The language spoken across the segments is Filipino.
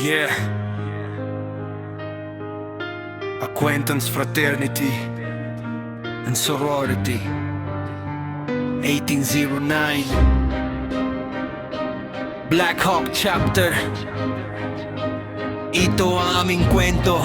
Yeah. Acquaintance, fraternity, and sorority. 1809 Black Hawk Chapter. Ito ang aming kwento.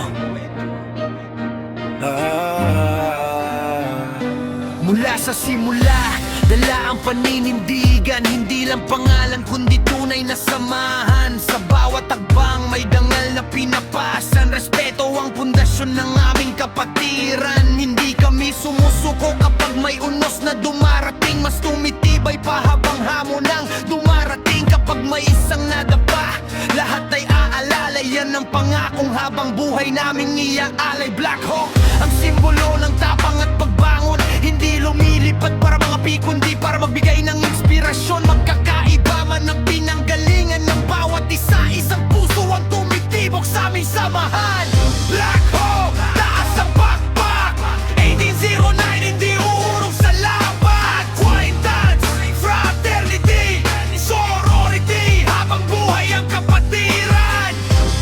Mula sa simula, dala ang paninindigan. Hindi lang pangalan kundi tunay na samahan. Sa bawat tagbang may dangal na pinapasan. Respeto ang pundasyon ng aming kapatiran. Hindi kami sumusuko kapag may unos na dumarating. Mas tumitibay pa habang hamon ang dumarating. Kapag may isang nadapa, lahat ay aalala. Yan ang pangakong habang buhay naming iaalay. Black Hawk, ang simbolo ng tapang at pagbangon. Hindi lumilipad para mga kundi para magbigay ng inspirasyon. Magkakaiba man ang pinanggalingan ng bawat isa. Isang puso ang tumitibok sa aming samahan. Black Hawk, taas ang pakpak. 1809, hindi uurong sa laban. Acquaintance, fraternity, sorority, habang buhay ang kapatiran.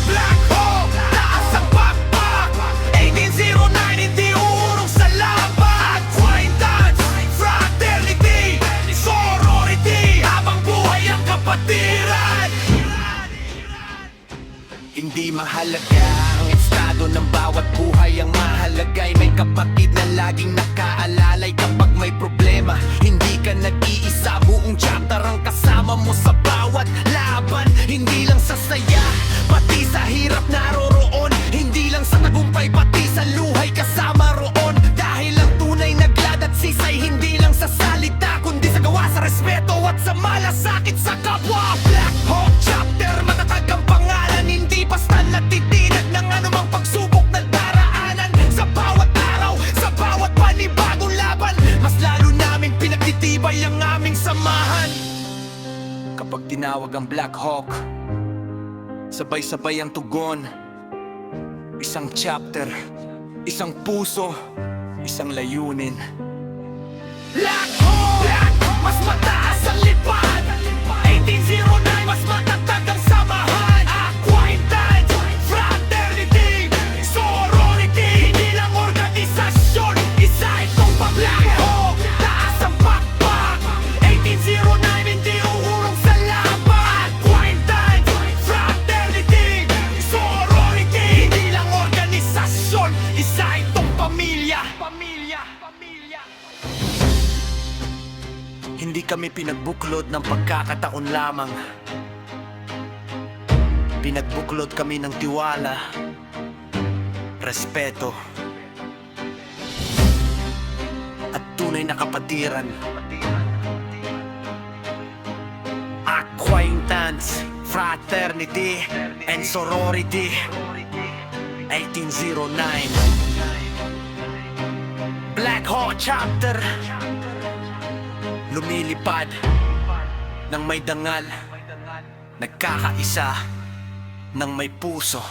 Black Hawk, taas ang pakpak. 1809, hindi uurong sa laban. Acquaintance, fraternity, sorority, habang buhay ang kapatiran. Hindi mahalaga ang estado ng bawat buhay. Ang mahalaga'y may kapatid na laging nakaalalay kapag may problema. Hindi ka nag-iisa, buong chapter ang kasama mo sa bawat laban. Hindi lang sa saya, pati sa hirap naroroon. Hindi lang sa tagumpay, pati sa luhay kasama roon. Dahil ang tunay naglad at sisay, hindi lang sa salita kundi sa gawa, sa respeto at sa malasakit sa kapwa. Black Hawk Chapter, matatag ang pangalan. Hindi basta natitinag ng anumang pagsubok na daraanan. Sa bawat araw, sa bawat panibagong laban, mas lalo naming pinagtitibay ang aming samahan. Kapag tinawag ang Black Hawk, sabay-sabay ang tugon. Isang chapter, isang puso, isang layunin. Black Hawk, mas mataas ang lipad. 1809, mas matatag ang samahan. Acquaintance, fraternity, sorority, hindi lang organisasyon, isa itong Black Hawk, taas ang pakpak. 1809, hindi uurong sa laban. Acquaintance, fraternity, sorority, hindi lang organisasyon, isa itong pamilya. Hindi kami pinagbuklod ng pagkakataon lamang. Pinagbuklod kami ng tiwala, respeto, at tunay na kapatiran. Acquaintance, fraternity, and sorority. 1809 Black Hawk Chapter. Lumilipad ng may dangal, nagkakaisa ng may puso.